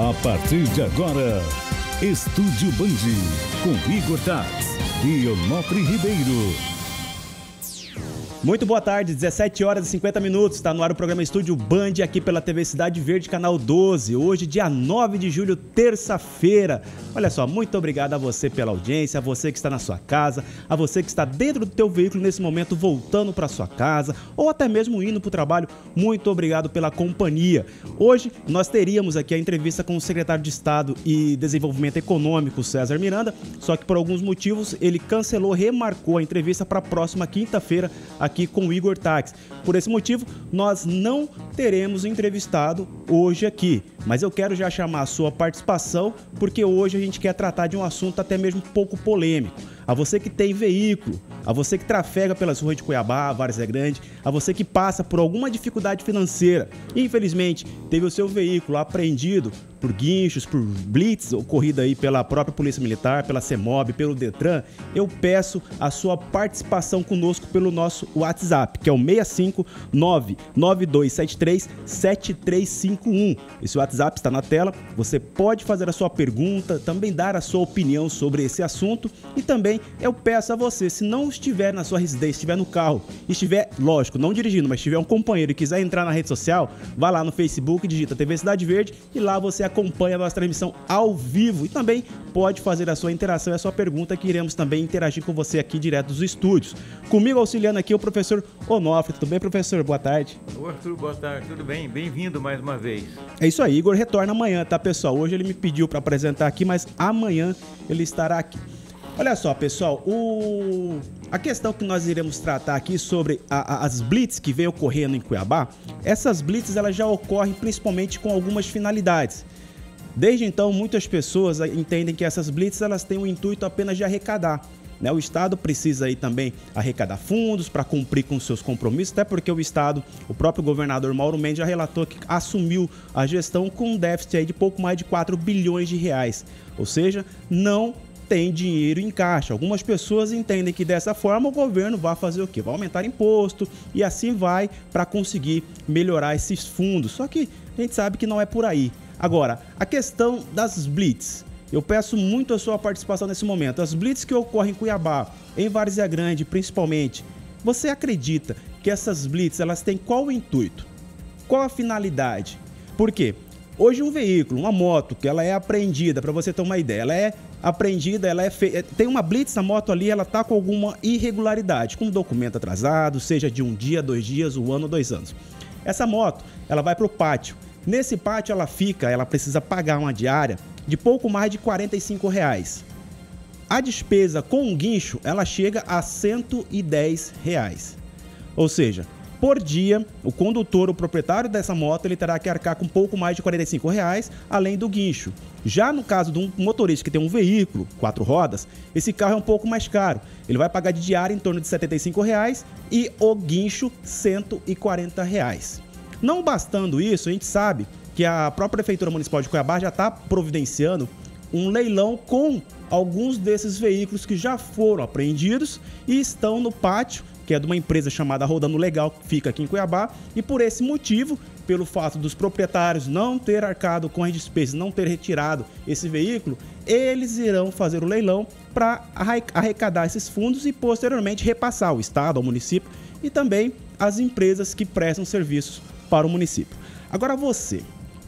A partir de agora, Estúdio Band, com Igor Tax e Onofre Ribeiro. Muito boa tarde, 17 horas e 50 minutos, está no ar o programa Estúdio Band aqui pela TV Cidade Verde, canal 12, hoje dia 9 de julho, terça-feira. Olha só, muito obrigado a você pela audiência, a você que está na sua casa, a você que está dentro do teu veículo nesse momento, voltando para sua casa ou até mesmo indo para o trabalho, muito obrigado pela companhia. Hoje nós teríamos aqui a entrevista com o secretário de Estado e Desenvolvimento Econômico, César Miranda, só que por alguns motivos ele cancelou, remarcou a entrevista para a próxima quinta-feira, aqui com o Igor Tax. Por esse motivo, nós não teremos entrevistado hoje aqui, mas eu quero já chamar a sua participação, porque hoje a gente quer tratar de um assunto até mesmo um pouco polêmico. A você que tem veículo, a você que trafega pelas ruas de Cuiabá, Várzea Grande, a você que passa por alguma dificuldade financeira e infelizmente teve o seu veículo apreendido por guinchos, por blitz ocorrida aí pela própria Polícia Militar, pela CEMOB, pelo Detran, eu peço a sua participação conosco pelo nosso WhatsApp, que é o 65992737351. Esse WhatsApp está na tela, você pode fazer a sua pergunta, também dar a sua opinião sobre esse assunto e também eu peço a você, se não estiver na sua residência, estiver no carro, estiver, lógico, não dirigindo, mas estiver um companheiro e quiser entrar na rede social, vá lá no Facebook, digita TV Cidade Verde e lá você acompanha a nossa transmissão ao vivo e também pode fazer a sua interação e a sua pergunta, que iremos também interagir com você aqui direto dos estúdios. Comigo auxiliando aqui o professor Onofre. Tudo bem, professor? Boa tarde. Oi, Arthur, boa tarde. Tudo bem? Bem-vindo mais uma vez. É isso aí, Igor retorna amanhã, tá, pessoal? Hoje ele me pediu para apresentar aqui, mas amanhã ele estará aqui. Olha só, pessoal, a questão que nós iremos tratar aqui sobre as blitz que vem ocorrendo em Cuiabá, essas blitz elas já ocorrem principalmente com algumas finalidades. Desde então, muitas pessoas entendem que essas blitz elas têm o intuito apenas de arrecadar. O Estado precisa aí também arrecadar fundos para cumprir com seus compromissos, até porque o Estado, o próprio governador Mauro Mendes já relatou que assumiu a gestão com um déficit aí de pouco mais de 4 bilhões de reais, ou seja, não tem dinheiro em caixa. Algumas pessoas entendem que dessa forma o governo vai fazer o quê? Vai aumentar imposto e assim vai para conseguir melhorar esses fundos, só que a gente sabe que não é por aí. Agora, a questão das blitz, eu peço muito a sua participação nesse momento. As blitz que ocorrem em Cuiabá, em Várzea Grande principalmente, você acredita que essas blitz elas têm qual intuito? Qual a finalidade? Por quê? Hoje um veículo, uma moto, que ela é apreendida, para você ter uma ideia, ela é apreendida, tem uma blitz na moto ali, ela está com alguma irregularidade, com documento atrasado, seja de um dia, 2 dias, 1 ano, 2 anos. Essa moto, ela vai para o pátio. Nesse pátio ela precisa pagar uma diária de pouco mais de R$45. A despesa com um guincho, ela chega a R$110. Ou seja, por dia, o condutor, o proprietário dessa moto, ele terá que arcar com pouco mais de R$45, além do guincho. Já no caso de um motorista que tem um veículo, 4 rodas, esse carro é um pouco mais caro. Ele vai pagar de diária em torno de R$75 e o guincho R$140. Não bastando isso, a gente sabe que a própria Prefeitura Municipal de Cuiabá já está providenciando um leilão com alguns desses veículos que já foram apreendidos e estão no pátio, que é de uma empresa chamada Rodando Legal, que fica aqui em Cuiabá, e por esse motivo, pelo fato dos proprietários não ter arcado com as despesas, não ter retirado esse veículo, eles irão fazer o leilão para arrecadar esses fundos e posteriormente repassar ao Estado, ao município e também às empresas que prestam serviços para o município. Agora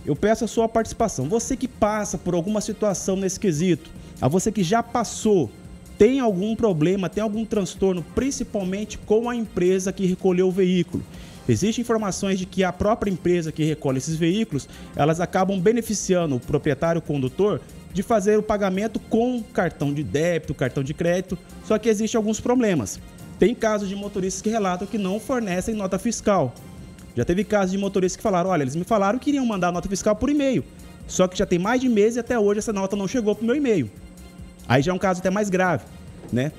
eu peço a sua participação, você que passa por alguma situação nesse quesito, a você que já passou, tem algum problema, tem algum transtorno, principalmente com a empresa que recolheu o veículo. Existem informações de que a própria empresa que recolhe esses veículos, elas acabam beneficiando o proprietário, o condutor, de fazer o pagamento com cartão de débito, cartão de crédito, só que existem alguns problemas. Tem casos de motoristas que relatam que não fornecem nota fiscal. Já teve casos de motoristas que falaram, olha, eles me falaram que iriam mandar a nota fiscal por e-mail, só que já tem mais de mês e até hoje essa nota não chegou para o meu e-mail. Aí já é um caso até mais grave, né?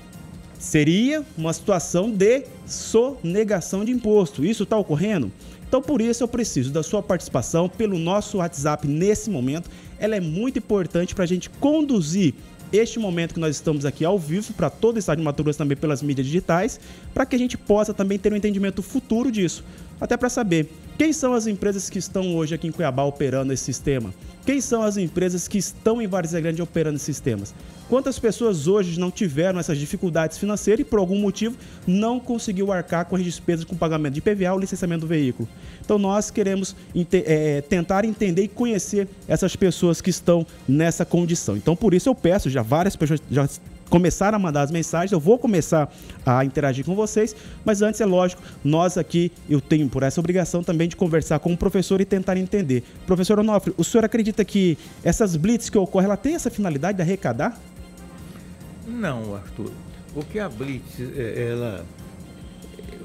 Seria uma situação de sonegação de imposto. Isso está ocorrendo? Então, por isso, eu preciso da sua participação pelo nosso WhatsApp nesse momento. Ela é muito importante para a gente conduzir este momento que nós estamos aqui ao vivo para todo o estado de Mato Grosso, também pelas mídias digitais, para que a gente possa também ter um entendimento futuro disso. Até para saber Quem são as empresas que estão hoje aqui em Cuiabá operando esse sistema? Quem são as empresas que estão em Várzea Grande operando esses sistemas? Quantas pessoas hoje não tiveram essas dificuldades financeiras e por algum motivo não conseguiu arcar com as despesas com pagamento de IPVA ou licenciamento do veículo? Então nós queremos tentar entender e conhecer essas pessoas que estão nessa condição. Então por isso eu peço, já várias pessoas já começaram a mandar as mensagens, eu vou começar a interagir com vocês, mas antes é lógico, nós aqui, eu tenho por essa obrigação também de conversar com o professor e tentar entender. Professor Onofre, o senhor acredita que essas blitz que ocorrem, ela tem essa finalidade de arrecadar? Não, Arthur. O que a blitz,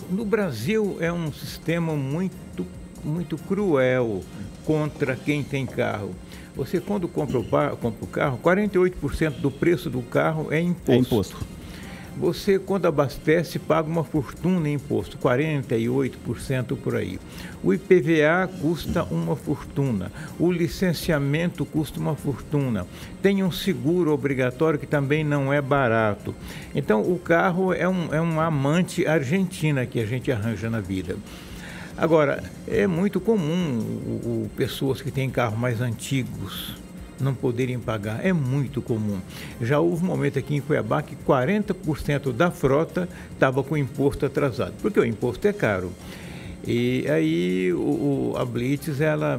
no Brasil é um sistema muito cruel contra quem tem carro. Você, quando compra o carro, 48% do preço do carro é imposto. É imposto. Você, quando abastece, paga uma fortuna em imposto, 48% por aí. O IPVA custa uma fortuna. O licenciamento custa uma fortuna. Tem um seguro obrigatório que também não é barato. Então, o carro é uma amante argentina que a gente arranja na vida. Agora, é muito comum pessoas que têm carros mais antigos não poderem pagar. É muito comum. Já houve um momento aqui em Cuiabá que 40% da frota estava com o imposto atrasado, porque o imposto é caro. E aí a blitz, a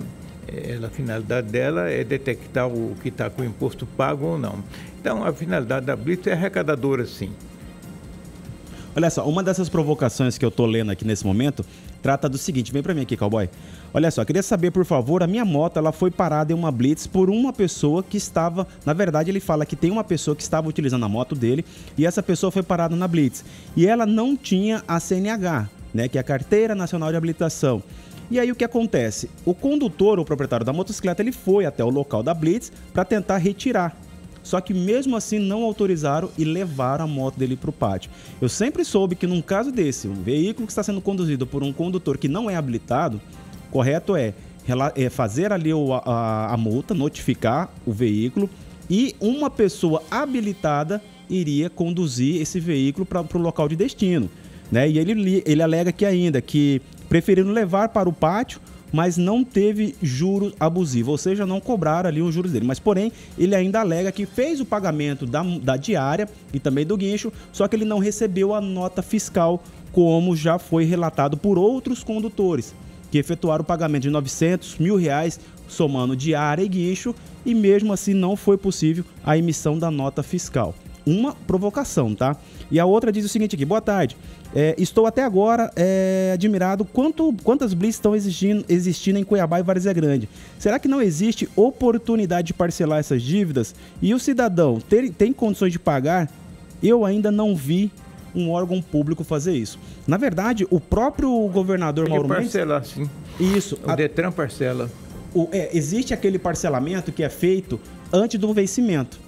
finalidade dela é detectar o que está com o imposto pago ou não. Então, a finalidade da blitz é arrecadadora, sim. Olha só, uma dessas provocações que eu tô lendo aqui nesse momento trata do seguinte, vem pra mim aqui, cowboy. Olha só, queria saber, por favor, a minha moto, ela foi parada em uma blitz por uma pessoa que estava, na verdade ele fala que tem uma pessoa que estava utilizando a moto dele e essa pessoa foi parada na blitz e ela não tinha a CNH, né, que é a Carteira Nacional de Habilitação. E aí o que acontece? O condutor, o proprietário da motocicleta, ele foi até o local da blitz para tentar retirar. Só que mesmo assim não autorizaram e levaram a moto dele para o pátio. Eu sempre soube que num caso desse, um veículo que está sendo conduzido por um condutor que não é habilitado, correto é fazer ali a multa, notificar o veículo e uma pessoa habilitada iria conduzir esse veículo para o local de destino, né? E ele alega que preferiram levar para o pátio, mas não teve juros abusivos, ou seja, não cobraram ali os juros dele. Mas, porém, ele ainda alega que fez o pagamento da diária e também do guincho, só que ele não recebeu a nota fiscal, como já foi relatado por outros condutores, que efetuaram o pagamento de R$900, R$1.000, somando diária e guincho, e mesmo assim não foi possível a emissão da nota fiscal. Uma provocação, tá? E a outra diz o seguinte aqui, boa tarde. Estou até agora admirado quantas blitz estão existindo em Cuiabá e Várzea Grande. Será que não existe oportunidade de parcelar essas dívidas? E o cidadão tem condições de pagar? Eu ainda não vi um órgão público fazer isso. Na verdade, o próprio governador Mauro Mendes... parcelar, sim. Isso. O Detran parcela. Existe aquele parcelamento que é feito antes do vencimento.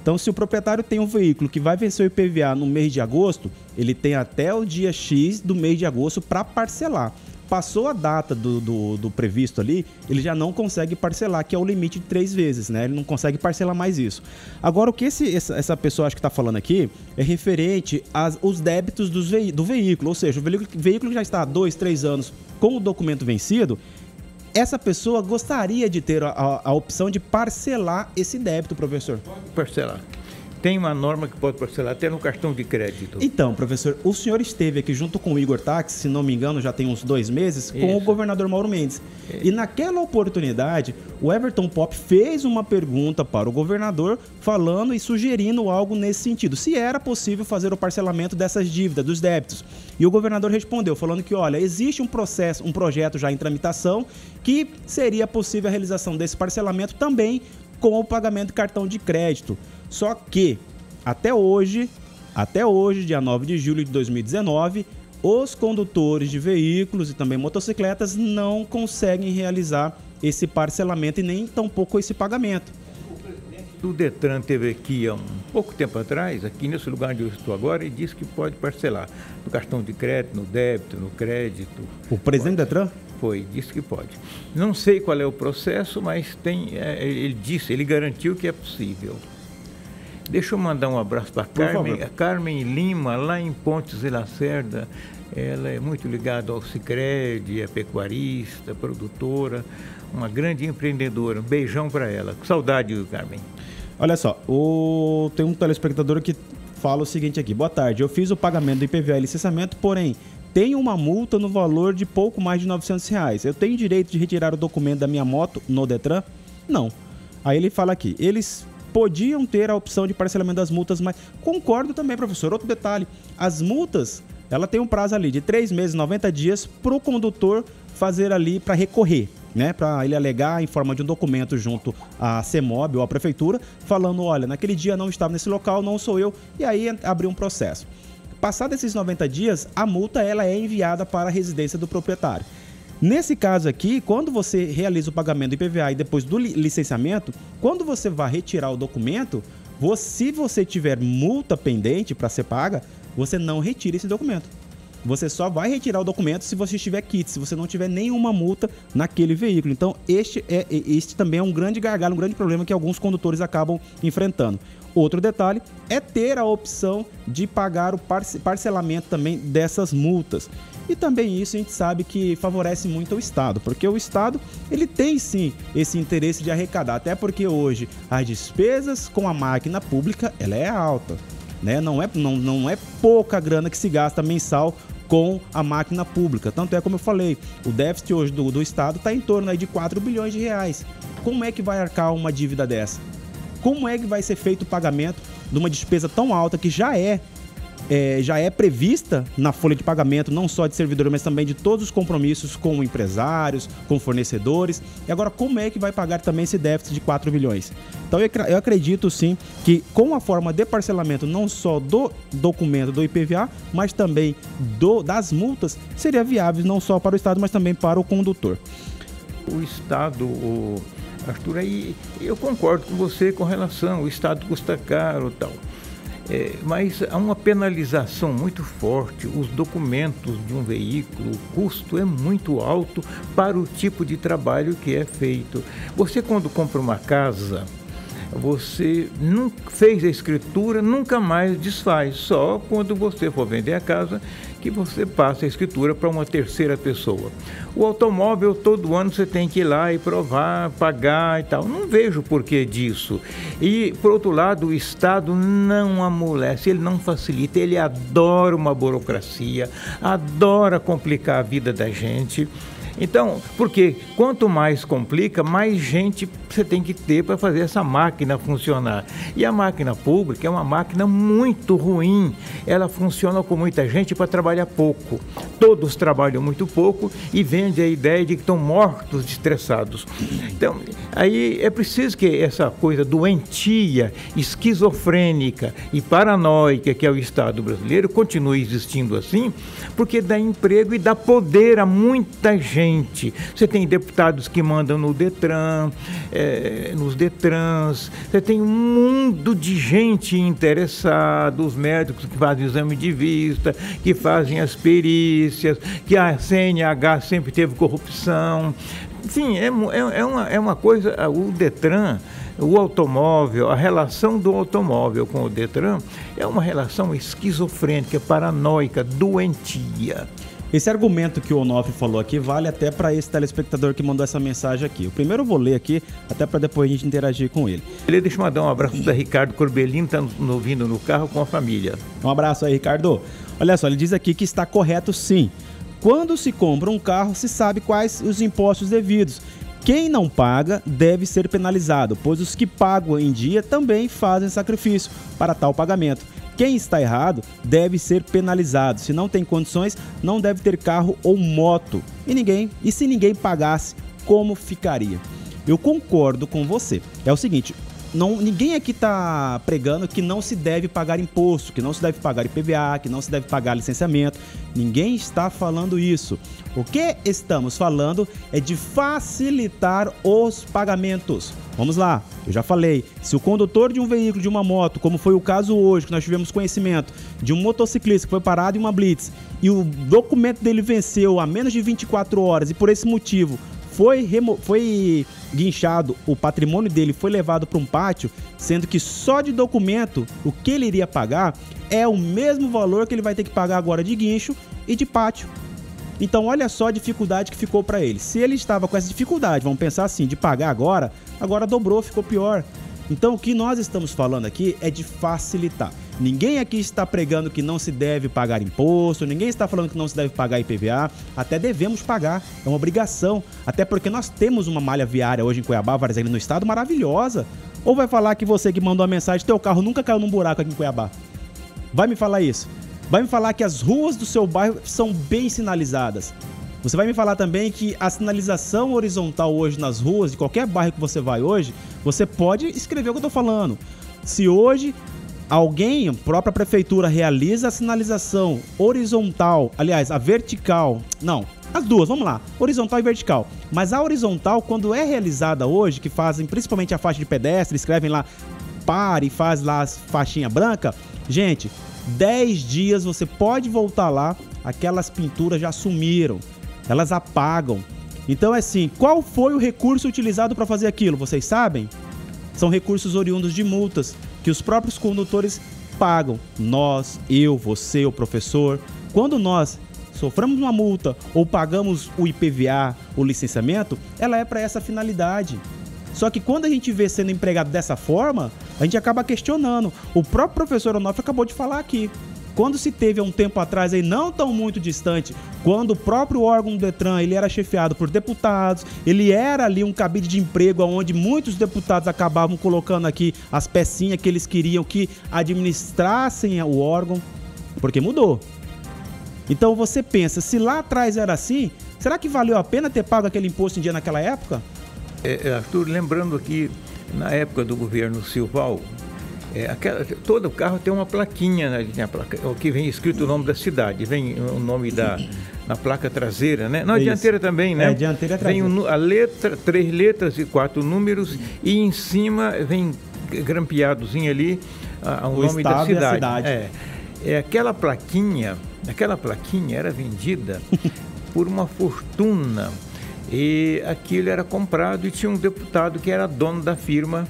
Então, se o proprietário tem um veículo que vai vencer o IPVA no mês de agosto, ele tem até o dia X do mês de agosto para parcelar. Passou a data do previsto ali, ele já não consegue parcelar, que é o limite de 3 vezes, né? Ele não consegue parcelar mais isso. Agora, o que essa pessoa acho que está falando aqui é referente aos débitos do veículo, ou seja, o veículo que já está há 2, 3 anos com o documento vencido, essa pessoa gostaria de ter a opção de parcelar esse débito, professor? Pode parcelar. Tem uma norma que pode parcelar até no cartão de crédito. Então, professor, o senhor esteve aqui junto com o Igor Tax, se não me engano, já tem uns 2 meses, com o governador Mauro Mendes. E naquela oportunidade, o Everton Pop fez uma pergunta para o governador falando e sugerindo algo nesse sentido. Se era possível fazer o parcelamento dessas dívidas, dos débitos. E o governador respondeu, falando que, olha, existe um projeto já em tramitação que seria possível a realização desse parcelamento também com o pagamento de cartão de crédito. Só que, até hoje, dia 9 de julho de 2019, os condutores de veículos e também motocicletas não conseguem realizar esse parcelamento e nem tampouco esse pagamento. O presidente do Detran teve aqui há um pouco tempo atrás, aqui nesse lugar onde eu estou agora, e disse que pode parcelar no cartão de crédito, no débito, no crédito. O presidente do Detran? Foi, disse que pode. Não sei qual é o processo, mas ele garantiu que é possível. Deixa eu mandar um abraço para a Carmen Lima, lá em Pontes de Lacerda. Ela é muito ligada ao Sicredi, é pecuarista, produtora, uma grande empreendedora. Um beijão para ela. Saudade, Carmen. Olha só, tem um telespectador que fala o seguinte aqui. Boa tarde, eu fiz o pagamento do IPVA e licenciamento, porém, tenho uma multa no valor de pouco mais de R$900. Eu tenho direito de retirar o documento da minha moto no Detran? Não. Aí ele fala aqui, eles podiam ter a opção de parcelamento das multas, mas concordo também, professor. Outro detalhe, as multas, ela tem um prazo ali de 3 meses, 90 dias para o condutor fazer ali para recorrer, né? Para ele alegar em forma de um documento junto à CEMOB ou à prefeitura, falando, olha, naquele dia não estava nesse local, não sou eu, e aí abrir um processo. Passados esses 90 dias, a multa ela é enviada para a residência do proprietário. Nesse caso aqui, quando você realiza o pagamento do IPVA e depois do licenciamento, quando você vai retirar o documento, se você tiver multa pendente para ser paga, você não retira esse documento. Você só vai retirar o documento se você tiver kit, se você não tiver nenhuma multa naquele veículo. Então, este também é um grande gargalo, um grande problema que alguns condutores acabam enfrentando. Outro detalhe é ter a opção de pagar o parcelamento também dessas multas. E também isso a gente sabe que favorece muito o Estado, porque o Estado ele tem sim esse interesse de arrecadar, até porque hoje as despesas com a máquina pública ela é alta, né? Não é pouca grana que se gasta mensal com a máquina pública. Tanto é como eu falei, o déficit hoje do Estado está em torno aí de 4 bilhões de reais. Como é que vai arcar uma dívida dessa? Como é que vai ser feito o pagamento de uma despesa tão alta que já é prevista na folha de pagamento, não só de servidores, mas também de todos os compromissos com empresários, com fornecedores. E agora, como é que vai pagar também esse déficit de 4 bilhões? Então, eu acredito sim que com a forma de parcelamento, não só do documento do IPVA, mas também das multas, seria viável não só para o Estado, mas também para o condutor. O Estado, Arthur, aí eu concordo com você com relação, o Estado custa caro e tal. Mas há uma penalização muito forte, os documentos de um veículo, o custo é muito alto para o tipo de trabalho que é feito. Você quando compra uma casa, você não fez a escritura, nunca mais desfaz, só quando você for vender a casa que você passa a escritura para uma terceira pessoa. O automóvel, todo ano você tem que ir lá e provar, pagar e tal. Não vejo o porquê disso. E, por outro lado, o Estado não amolece, ele não facilita, ele adora uma burocracia, adora complicar a vida da gente. Então, porque quanto mais complica, mais gente você tem que ter para fazer essa máquina funcionar. E a máquina pública é uma máquina muito ruim. Ela funciona com muita gente para trabalhar pouco. Todos trabalham muito pouco e vende a ideia de que estão mortos, estressados. Então, aí é preciso que essa coisa doentia, esquizofrênica e paranoica que é o Estado brasileiro continue existindo assim, porque dá emprego e dá poder a muita gente. Você tem deputados que mandam no Detran, nos Detrans, você tem um mundo de gente interessada, os médicos que fazem o exame de vista, que fazem as perícias, que a CNH sempre teve corrupção. Enfim, é uma coisa, o Detran, o automóvel, a relação do automóvel com o Detran é uma relação esquizofrênica, paranoica, doentia. Esse argumento que o Onofre falou aqui vale até para esse telespectador que mandou essa mensagem aqui. O primeiro eu vou ler aqui, até para depois a gente interagir com ele. Deixa eu mandar um abraço para Ricardo Corbelino, está nos ouvindo no carro com a família. Um abraço aí, Ricardo. Olha só, ele diz aqui que está correto sim. Quando se compra um carro, se sabe quais os impostos devidos. Quem não paga deve ser penalizado, pois os que pagam em dia também fazem sacrifício para tal pagamento. Quem está errado deve ser penalizado. Se não tem condições, não deve ter carro ou moto. E se ninguém pagasse, como ficaria? Eu concordo com você. É o seguinte, ninguém aqui está pregando que não se deve pagar imposto, que não se deve pagar IPVA, que não se deve pagar licenciamento. Ninguém está falando isso. O que estamos falando é de facilitar os pagamentos. Vamos lá, eu já falei, se o condutor de um veículo, de uma moto, como foi o caso hoje, que nós tivemos conhecimento de um motociclista que foi parado em uma blitz e o documento dele venceu há menos de 24 horas e por esse motivo foi guinchado, o patrimônio dele foi levado para um pátio, sendo que só de documento, o que ele iria pagar é o mesmo valor que ele vai ter que pagar agora de guincho e de pátio. Então olha só a dificuldade que ficou para ele. Se ele estava com essa dificuldade, vamos pensar assim, de pagar agora dobrou, ficou pior. Então o que nós estamos falando aqui é de facilitar. Ninguém aqui está pregando que não se deve pagar imposto, ninguém está falando que não se deve pagar IPVA, até devemos pagar, é uma obrigação, até porque nós temos uma malha viária hoje em Cuiabá, Varziano, no estado, maravilhosa. Ou vai falar que você que mandou a mensagem, teu carro nunca caiu num buraco aqui em Cuiabá? Vai me falar isso? Vai me falar que as ruas do seu bairro são bem sinalizadas? Você vai me falar também que a sinalização horizontal hoje nas ruas, de qualquer bairro que você vai hoje, você pode escrever o que eu estou falando. Se hoje alguém, a própria prefeitura, realiza a sinalização horizontal, aliás, a vertical, não, as duas, vamos lá, horizontal e vertical. Mas a horizontal, quando é realizada hoje, que fazem principalmente a faixa de pedestre, escrevem lá, pare e faz lá a faixinha branca, gente, 10 dias você pode voltar lá, aquelas pinturas já sumiram, elas apagam. Então é assim, qual foi o recurso utilizado para fazer aquilo? Vocês sabem? São recursos oriundos de multas que os próprios condutores pagam. Nós, eu, você, o professor. Quando nós sofremos uma multa ou pagamos o IPVA, o licenciamento, ela é para essa finalidade. Só que quando a gente vê sendo empregado dessa forma, a gente acaba questionando. O próprio professor Onofre acabou de falar aqui. Quando se teve há um tempo atrás, aí não tão muito distante, quando o próprio órgão do Detran ele era chefiado por deputados, ele era ali um cabide de emprego onde muitos deputados acabavam colocando aqui as pecinhas que eles queriam que administrassem o órgão, porque mudou. Então você pensa, se lá atrás era assim, será que valeu a pena ter pago aquele imposto em dia naquela época? Arthur, lembrando aqui, na época do governo Silval, todo carro tem uma plaquinha, né? Que vem escrito o nome da cidade, vem o nome na placa traseira, né? Não, a dianteira também, né? Dianteira e traseira. Vem a letra, 3 letras e 4 números, e em cima vem grampeadozinho ali o nome da cidade. Aquela plaquinha era vendida por uma fortuna, e aquilo era comprado e tinha um deputado que era dono da firma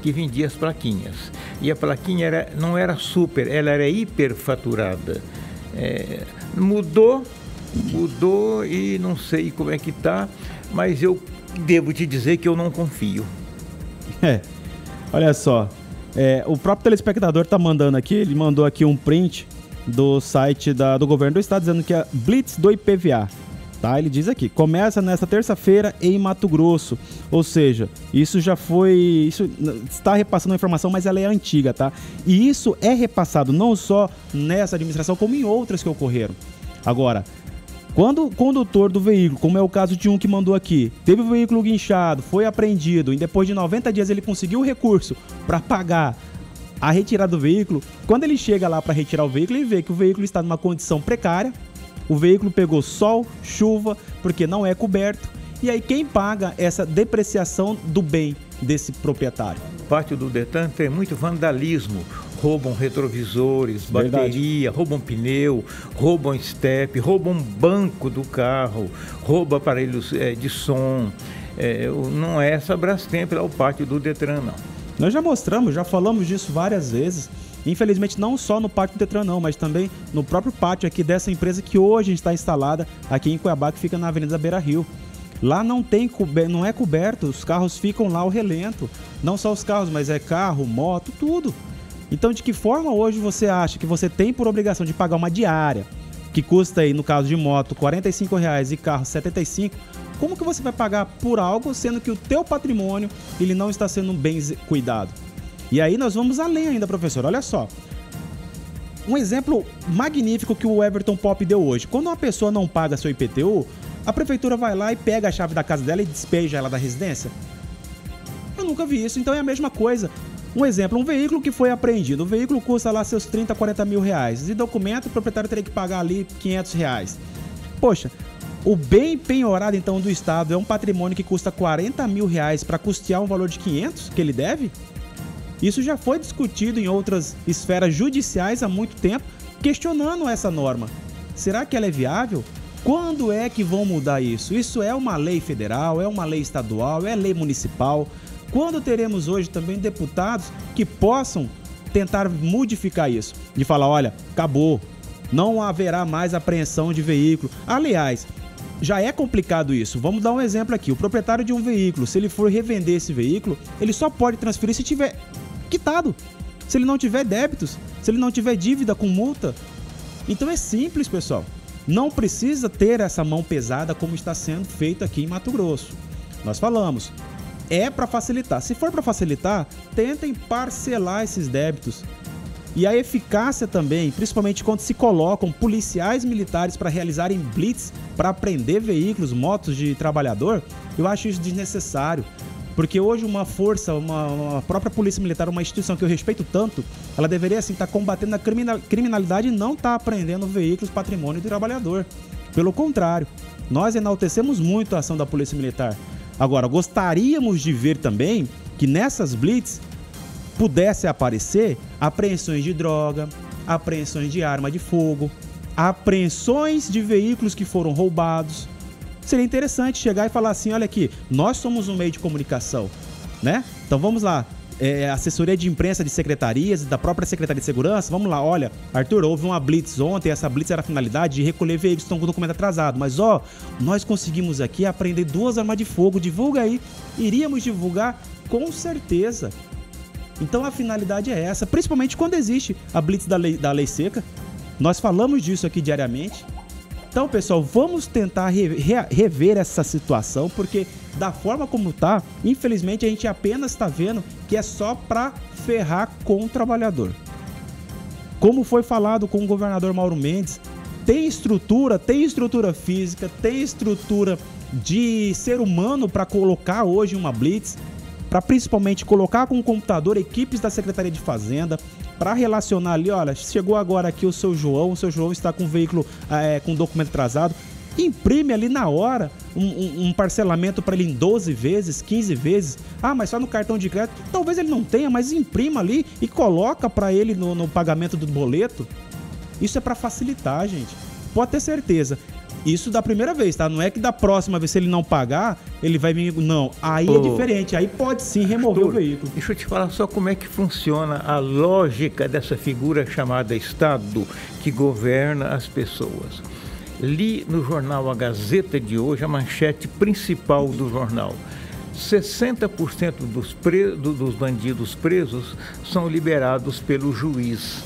que vendia as plaquinhas. E a plaquinha não era super, ela era hiperfaturada. Mudou e não sei como é que tá, mas eu devo te dizer que eu não confio. Olha só, o próprio telespectador tá mandando aqui, ele mandou aqui um print do site do governo do estado dizendo que a Blitz do IPVA, tá? Ele diz aqui, começa nesta terça-feira em Mato Grosso, ou seja, isso está repassando a informação, mas ela é antiga, tá? E isso é repassado não só nessa administração, como em outras que ocorreram. Agora, quando o condutor do veículo, como é o caso de um que mandou aqui, teve o veículo guinchado, foi apreendido e depois de 90 dias ele conseguiu o recurso para pagar a retirada do veículo, quando ele chega lá para retirar o veículo, ele vê que o veículo está numa condição precária, o veículo pegou sol, chuva, porque não é coberto, e aí quem paga essa depreciação do bem desse proprietário? Parte do Detran tem muito vandalismo, roubam retrovisores, bateria, roubam pneu, roubam estepe, roubam banco do carro, roubam aparelhos de som, não é essa Brastemp, é o pátio do Detran, não. Nós já mostramos, já falamos disso várias vezes. Infelizmente não só no pátio do Detran não, mas também no próprio pátio aqui dessa empresa que hoje está instalada aqui em Cuiabá, que fica na Avenida Beira Rio. Lá não é coberto, os carros ficam lá ao relento. Não só os carros, mas carro, moto, tudo. Então de que forma hoje você acha que você tem por obrigação de pagar uma diária, que custa aí no caso de moto R$45 e carro R$75, como que você vai pagar por algo sendo que o teu patrimônio ele não está sendo bem cuidado? E aí nós vamos além ainda, professor. Olha só. Um exemplo magnífico que o Everton Pop deu hoje. Quando uma pessoa não paga seu IPTU, a prefeitura vai lá e pega a chave da casa dela e despeja ela da residência? Eu nunca vi isso, então é a mesma coisa. Um exemplo, um veículo que foi apreendido. O veículo custa lá seus 30, 40 mil reais. E documento, o proprietário teria que pagar ali R$500. Poxa, o bem penhorado então do Estado é um patrimônio que custa 40 mil reais para custear um valor de 500 que ele deve? Isso já foi discutido em outras esferas judiciais há muito tempo, questionando essa norma. Será que ela é viável? Quando é que vão mudar isso? Isso é uma lei federal, é uma lei estadual, é lei municipal. Quando teremos hoje também deputados que possam tentar modificar isso? De falar, olha, acabou, não haverá mais apreensão de veículo. Aliás, já é complicado isso. Vamos dar um exemplo aqui. O proprietário de um veículo, se ele for revender esse veículo, ele só pode transferir se tiver quitado. Se ele não tiver débitos, se ele não tiver dívida com multa. Então é simples, pessoal. Não precisa ter essa mão pesada como está sendo feito aqui em Mato Grosso. Nós falamos, é para facilitar. Se for para facilitar, tentem parcelar esses débitos. E a eficácia também, principalmente quando se colocam policiais militares para realizarem blitz, para prender veículos, motos de trabalhador, eu acho isso desnecessário. Porque hoje uma força, uma própria polícia militar, uma instituição que eu respeito tanto, ela deveria assim estar combatendo a criminalidade e não estar apreendendo veículos, patrimônio do trabalhador. Pelo contrário, nós enaltecemos muito a ação da polícia militar. Agora, gostaríamos de ver também que nessas blitz pudesse aparecer apreensões de droga, apreensões de arma de fogo, apreensões de veículos que foram roubados. Seria interessante chegar e falar assim, olha aqui, nós somos um meio de comunicação, né? Então vamos lá, assessoria de imprensa de secretarias, da própria Secretaria de Segurança, vamos lá, olha, Arthur, houve uma blitz ontem, essa blitz era a finalidade de recolher veículos que estão com o documento atrasado, mas nós conseguimos aqui apreender 2 armas de fogo, divulga aí, iríamos divulgar com certeza. Então a finalidade é essa, principalmente quando existe a blitz da lei seca, nós falamos disso aqui diariamente. Então, pessoal, vamos tentar rever essa situação, porque da forma como está, infelizmente a gente apenas está vendo que é só para ferrar com o trabalhador. Como foi falado com o governador Mauro Mendes, tem estrutura física, tem estrutura de ser humano para colocar hoje uma blitz, para principalmente colocar com o computador equipes da Secretaria de Fazenda, para relacionar ali, olha, chegou agora aqui o seu João está com o veículo com documento atrasado, imprime ali na hora um parcelamento para ele em 12 vezes, 15 vezes, mas só no cartão de crédito, talvez ele não tenha, mas imprima ali e coloca para ele no pagamento do boleto. Isso é para facilitar, gente, pode ter certeza. Isso da primeira vez, tá? Não é que da próxima vez, se ele não pagar, ele vai vir... Não, aí é diferente. Aí pode sim remover o veículo. Deixa eu te falar só como é que funciona a lógica dessa figura chamada Estado, que governa as pessoas. Li no jornal A Gazeta de hoje a manchete principal do jornal. 60% dos bandidos presos são liberados pelo juiz.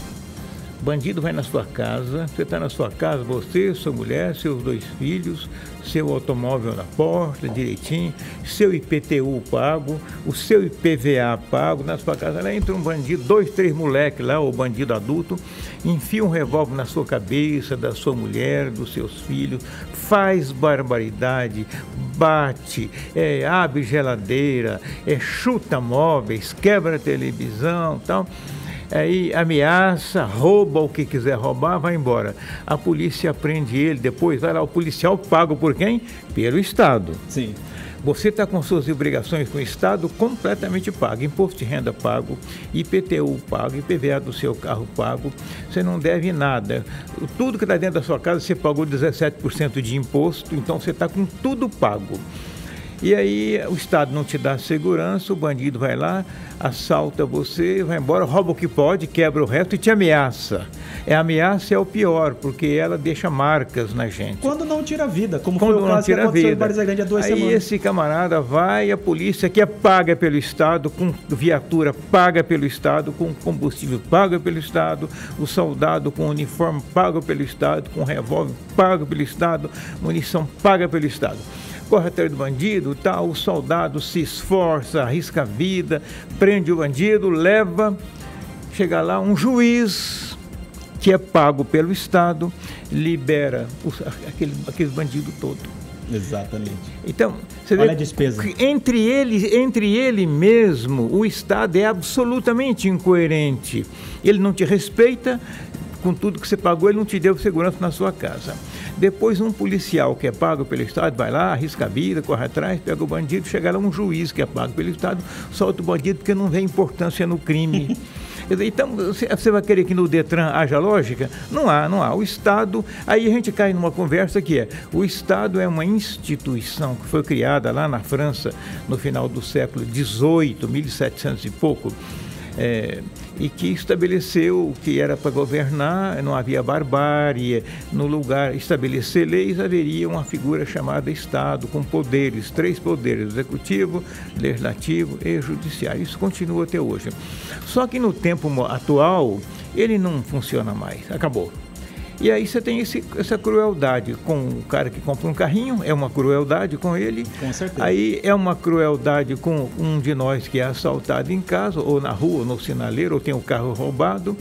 Bandido vai na sua casa, você está na sua casa, você, sua mulher, seus 2 filhos, seu automóvel na porta, direitinho, seu IPTU pago, o seu IPVA pago, na sua casa, lá entra um bandido, 2, 3 moleques lá, ou bandido adulto, enfia um revólver na sua cabeça, da sua mulher, dos seus filhos, faz barbaridade, bate, abre geladeira, chuta móveis, quebra televisão, tal. Aí ameaça, rouba o que quiser roubar, vai embora. A polícia prende ele, depois vai lá, o policial pago por quem? Pelo Estado. Sim. Você está com suas obrigações com o Estado completamente pago. Imposto de renda pago, IPTU pago, IPVA do seu carro pago. Você não deve nada. Tudo que está dentro da sua casa, você pagou 17% de imposto, então você está com tudo pago. E aí o Estado não te dá segurança, o bandido vai lá, assalta você, vai embora, rouba o que pode, quebra o resto e te ameaça. A ameaça é o pior, porque ela deixa marcas na gente. Quando não tira a vida, como foi o caso que aconteceu em Várzea Grande há 2 semanas. Aí esse camarada vai, a polícia que é paga pelo Estado, com viatura paga pelo Estado, com combustível paga pelo Estado, o soldado com uniforme paga pelo Estado, com revólver paga pelo Estado, munição paga pelo Estado. Corre atrás do bandido, o soldado se esforça, arrisca a vida, prende o bandido, leva, chega lá um juiz que é pago pelo Estado, libera aquele bandido todo. Exatamente. Então, você olha vê, a despesa. Entre ele mesmo, o Estado é absolutamente incoerente. Ele não te respeita, com tudo que você pagou, ele não te deu segurança na sua casa. Depois um policial que é pago pelo Estado vai lá, arrisca a vida, corre atrás, pega o bandido, chega lá um juiz que é pago pelo Estado, solta o bandido porque não vê importância no crime. Então, você vai querer que no Detran haja lógica? Não há. O Estado, aí a gente cai numa conversa que o Estado é uma instituição que foi criada lá na França no final do século XVIII, 1700 e pouco, e que estabeleceu que era para governar, não havia barbárie, no lugar de estabelecer leis haveria uma figura chamada Estado, com poderes, 3 poderes, executivo, legislativo e judiciário. Isso continua até hoje. Só que no tempo atual, ele não funciona mais, acabou. E aí você tem essa crueldade com o cara que compra um carrinho, é uma crueldade com ele. Com certeza. Aí é uma crueldade com um de nós que é assaltado em casa, ou na rua, ou no sinaleiro, ou tem o carro roubado,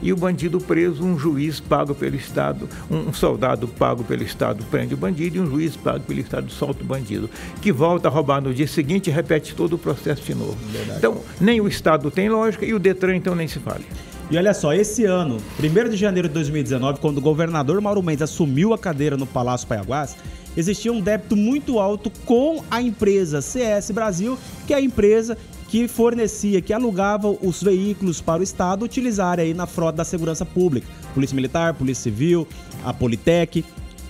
e o bandido preso, um juiz pago pelo Estado, um soldado pago pelo Estado prende o bandido, e um juiz pago pelo Estado solta o bandido, que volta a roubar no dia seguinte e repete todo o processo de novo. Verdade. Então, nem o Estado tem lógica, e o Detran, então, nem se fale. E olha só, esse ano, 1º de janeiro de 2019, quando o governador Mauro Mendes assumiu a cadeira no Palácio Paiaguás, existia um débito muito alto com a empresa CS Brasil, que é a empresa que fornecia, que alugava os veículos para o Estado utilizarem aí na frota da segurança pública. Polícia Militar, Polícia Civil, a Politec.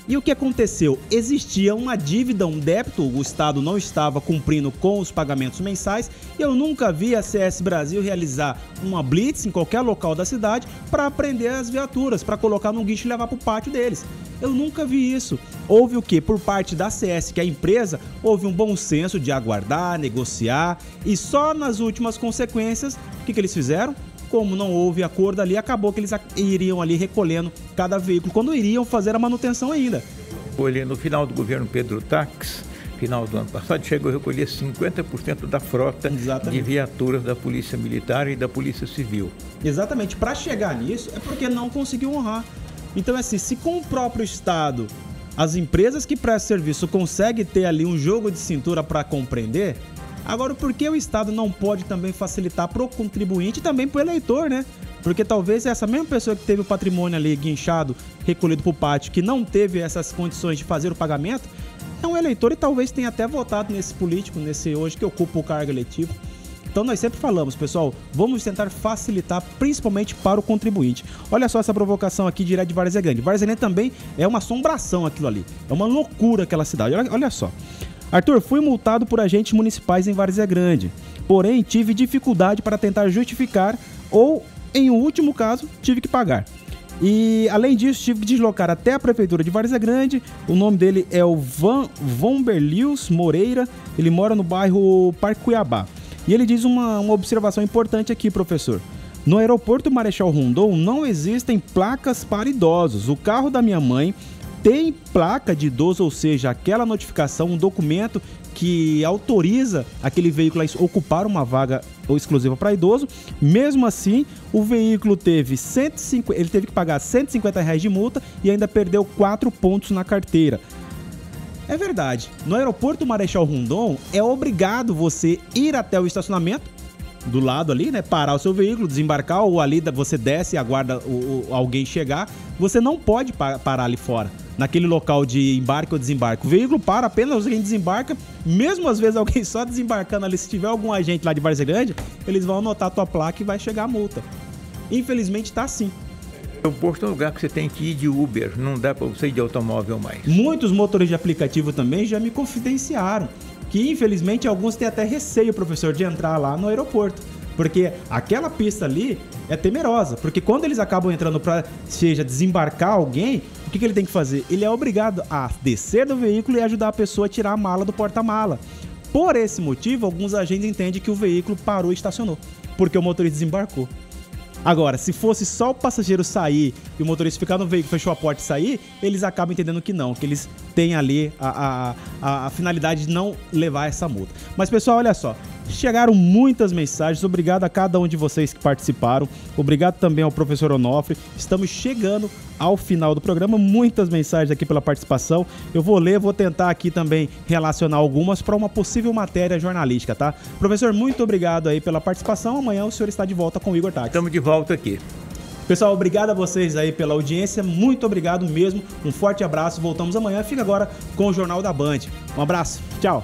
E o que aconteceu? Existia uma dívida, um débito, o Estado não estava cumprindo com os pagamentos mensais e eu nunca vi a CS Brasil realizar uma blitz em qualquer local da cidade para apreender as viaturas, para colocar no guincho e levar para o pátio deles. Eu nunca vi isso. Houve o quê? Por parte da CS, que é a empresa, houve um bom senso de aguardar, negociar e só nas últimas consequências, o que eles fizeram? Como não houve acordo ali, acabou que eles iriam ali recolhendo cada veículo, quando iriam fazer a manutenção ainda. Olha, no final do governo Pedro Tax, final do ano passado, chegou a recolher 50% da frota de viaturas da Polícia Militar e da Polícia Civil. Exatamente. Para chegar nisso, é porque não conseguiu honrar. Então, assim, se com o próprio Estado, as empresas que prestam serviço conseguem ter ali um jogo de cintura para compreender, agora, por que o Estado não pode também facilitar para o contribuinte e também para o eleitor, né? Porque talvez essa mesma pessoa que teve o patrimônio ali guinchado, recolhido para o pátio, que não teve essas condições de fazer o pagamento, é um eleitor e talvez tenha até votado nesse político, nesse hoje que ocupa o cargo eletivo. Então nós sempre falamos, pessoal, vamos tentar facilitar principalmente para o contribuinte. Olha só essa provocação aqui direto de Várzea Grande. Várzea Grande também é uma assombração aquilo ali. É uma loucura aquela cidade. Olha só. Arthur, fui multado por agentes municipais em Várzea Grande, porém tive dificuldade para tentar justificar ou, em último caso, tive que pagar. E, além disso, tive que deslocar até a Prefeitura de Várzea Grande. O nome dele é o Vomberlius Moreira, ele mora no bairro Parque Cuiabá. E ele diz uma observação importante aqui, professor. No aeroporto Marechal Rondon não existem placas para idosos. O carro da minha mãe tem placa de idoso, ou seja, aquela notificação, um documento que autoriza aquele veículo a ocupar uma vaga exclusiva para idoso. Mesmo assim, o veículo teve ele teve que pagar R$150 de multa e ainda perdeu 4 pontos na carteira. É verdade, no aeroporto Marechal Rondon é obrigado você ir até o estacionamento do lado ali, né, parar o seu veículo, desembarcar, ou ali você desce e aguarda alguém chegar. Você não pode parar ali fora, naquele local de embarque ou desembarque. O veículo para, apenas alguém desembarca, mesmo às vezes alguém só desembarcando ali, se tiver algum agente lá de Várzea Grande, eles vão anotar a tua placa e vai chegar a multa. Infelizmente tá assim. O aeroporto é um lugar que você tem que ir de Uber, não dá para você ir de automóvel mais. Muitos motoristas de aplicativo também já me confidenciaram que, infelizmente, alguns têm até receio, professor, de entrar lá no aeroporto. Porque aquela pista ali é temerosa. Porque quando eles acabam entrando para, seja, desembarcar alguém, o que ele tem que fazer? Ele é obrigado a descer do veículo e ajudar a pessoa a tirar a mala do porta-mala. Por esse motivo, alguns agentes entendem que o veículo parou e estacionou, porque o motorista desembarcou. Agora, se fosse só o passageiro sair e o motorista ficar no veículo, fechou a porta e sair, eles acabam entendendo que não, que eles têm ali a finalidade de não levar essa multa. Mas, pessoal, olha só, chegaram muitas mensagens, obrigado a cada um de vocês que participaram, obrigado também ao professor Onofre. Estamos chegando ao final do programa, muitas mensagens aqui pela participação. Eu vou ler, vou tentar aqui também relacionar algumas para uma possível matéria jornalística, tá? Professor, muito obrigado aí pela participação. Amanhã o senhor está de volta com o Igor Tax. Estamos de volta aqui. Pessoal, obrigado a vocês aí pela audiência, muito obrigado mesmo, um forte abraço, voltamos amanhã, fica agora com o Jornal da Band. Um abraço, tchau!